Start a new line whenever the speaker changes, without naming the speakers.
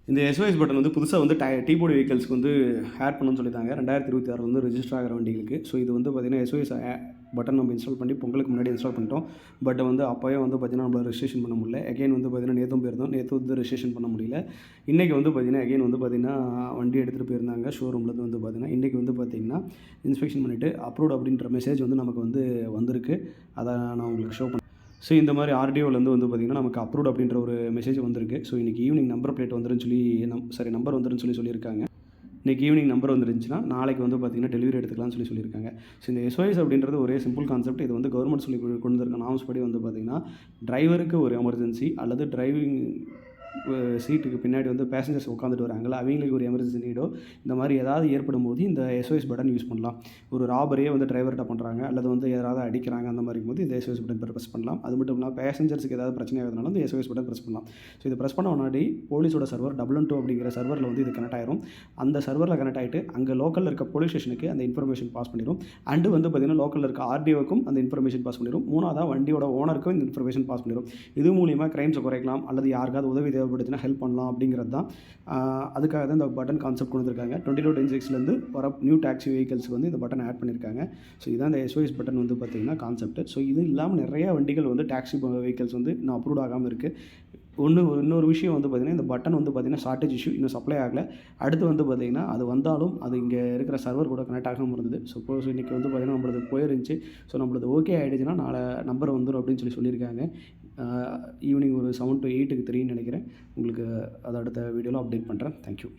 இந்த SOS button வந்து புதுசாக வந்து டீ-போர்டு வெஹிக்கிள்ஸ்க்கு வந்து ஆட் பண்ணணும்னு சொல்லியிருந்தாங்க 2026 வந்து ரெஜிஸ்டர் ஆகிற வண்டிகளுக்கு. ஸோ இது வந்து பார்த்திங்கன்னா SOS பட்டன் நம்ம இன்ஸ்டால் பண்ணி பொங்கலுக்கு முன்னாடி இன்ஸ்டால் பண்ணிட்டோம். பட் வந்து அப்போவே வந்து பார்த்திங்கன்னா நம்மளால் ரெஜிஸ்ட்ரேஷன் பண்ண முடியல. எகைன் வந்து பார்த்திங்கன்னா நேற்றும் போயிருந்தோம், நேற்று வந்து ரெஜிஸ்ட்ரேஷன் பண்ண முடியல. இன்றைக்கி வந்து பார்த்திங்கன்னா எகைன் வந்து பார்த்திங்கன்னா வண்டி எடுத்துகிட்டு போயிருந்தாங்க ஷோரூம்லேருந்து வந்து பார்த்திங்கன்னா இன்றைக்கி வந்து பார்த்திங்கன்னா இன்ஸ்பெக்ஷன் பண்ணிவிட்டு அப்ரூவ்ட் அப்படின்ற மெசேஜ் வந்து நமக்கு வந்து வந்திருக்கு. அதை நான் உங்களுக்கு ஷோ பண்ணேன். ஸோ இந்த மாதிரி ஆர்டிஓலேருந்து வந்து பார்த்திங்கன்னா நமக்கு அப்ரூவ்ட் அப்படின்ற ஒரு மெசேஜ் வந்திருக்கு. ஸோ இன்றைக்கி ஈவினிங் நம்பர் பிளேட் வந்துருன்னு சொல்லி நம்பர் வந்துருன்னு சொல்லியிருக்காங்க. இன்றைக்கி ஈவினிங் நம்பர் வந்துருந்துச்சுன்னா நாளைக்கு வந்து பார்த்திங்கன்னா டெலிவரி எடுத்துக்கலாம்னு சொல்லியிருக்காங்க. ஸோ இந்த SOS அப்படின்றது ஒரே சிம்பிள் கான்செப்ட். இது வந்து கவர்மெண்ட் சொல்லி கொண்டு வந்திருக்க நார்ம்ஸ் படி வந்து பார்த்திங்கன்னா டிரைவருக்கு ஒரு எமர்ஜென்சி அல்லது டிரைவிங் சீட்டுக்கு பின்னாடி வந்து பேசஞ்சர்ஸ் உட்காந்துட்டு வராங்களா அவங்களுக்கு ஒரு எமர்ஜென்சி நீடோ இந்த மாதிரி ஏதாவது ஏற்படும் போது இந்த SOS பட்டன் யூஸ் பண்ணலாம். ஒரு ராபரியே வந்து டிரைவர்கிட்ட பண்ணுறாங்க அல்லது வந்து யாராவது அடிக்கிறாங்க அந்த மாதிரி போது இந்த SOS பட்டன் ப்ரெஸ் பண்ணலாம். அது மட்டும் இல்லாமல் பேசஞ்சர்ஸுக்கு ஏதாவது பிரச்சனை ஆகுதுனால இந்த SOS பட்டன் ப்ரெஸ் பண்ணலாம். ஸோ இது ப்ரெஸ் பண்ண முன்னாடி போலீஸோட சர்வர் 212 அப்படிங்கிற சர்வரில் வந்து இது கனெக்ட் ஆயிரும். அந்த சர்வரில் கனெக்ட் ஆகிட்டு அங்கே லோக்கலில் இருக்க போலீஸ் ஸ்டேஷனுக்கு அந்த இன்ஃபர்மேஷன் பாஸ் பண்ணிடும். அண்டு வந்து பார்த்திங்கன்னா லோக்கலில் இருக்க RDOக்கும் அந்த இன்ஃபர்மேஷன் பாஸ் பண்ணிடும். மூணாவதாக வண்டியோட ஓனருக்கும் இந்த இன்ஃபர்மேஷன் பாஸ் பண்ணிடும். இது மூலிமா கிரைம்ஸை குறைக்கலாம் அல்லது யாருக்காவது உதவி தேவைப்படுச்சுன்னா ஹெல்ப் பண்ணலாம் அப்படிங்கிறது தான். அதுக்காக தான் இந்த பட்டன் கான்செப்ட் கொண்டு வந்திருக்காங்க. 2026லேருந்து வர நியூ டாக்ஸி வெஹிக்கிள்ஸ்க்கு வந்து இந்த பட்டன் ஆட் பண்ணியிருக்காங்க. ஸோ இதான் இந்த SOS பட்டன் வந்து பார்த்திங்கன்னா கான்செப்ட். ஸோ இது இல்லாமல் நிறைய வண்டிகள் வந்து டாக்ஸி வெஹிக்கிள்ஸ் வந்து இன்னும் அப்ரூவ் ஆகாமல் இருக்குது. இன்னொரு விஷயம் வந்து பார்த்திங்கன்னா இந்த பட்டன் வந்து பார்த்திங்கன்னா ஷார்ட்டேஜ் இஷ்யூ இன்னும் சப்ளை ஆகலை. அடுத்து வந்து பார்த்திங்கன்னா அது வந்தாலும் அது இங்கே இருக்கிற சர்வர் கூட கனெக்ட் ஆகாமல் இருந்தது. சப்போஸ் இன்றைக்கி வந்து பார்த்திங்கன்னா நம்மளது போயிருந்துச்சு. ஸோ நம்மளது ஓகே ஆகிடுச்சுன்னா நாளை நம்பர் வந்துடும் அப்படின்னு சொல்லியிருக்காங்க. ஈவினிங் ஒரு 7 to 8க்கு தெரியும்னு நினைக்கிறேன். உங்களுக்கு அதை அடுத்த வீடியோவில் அப்டேட் பண்ணுறேன். தேங்க்யூ.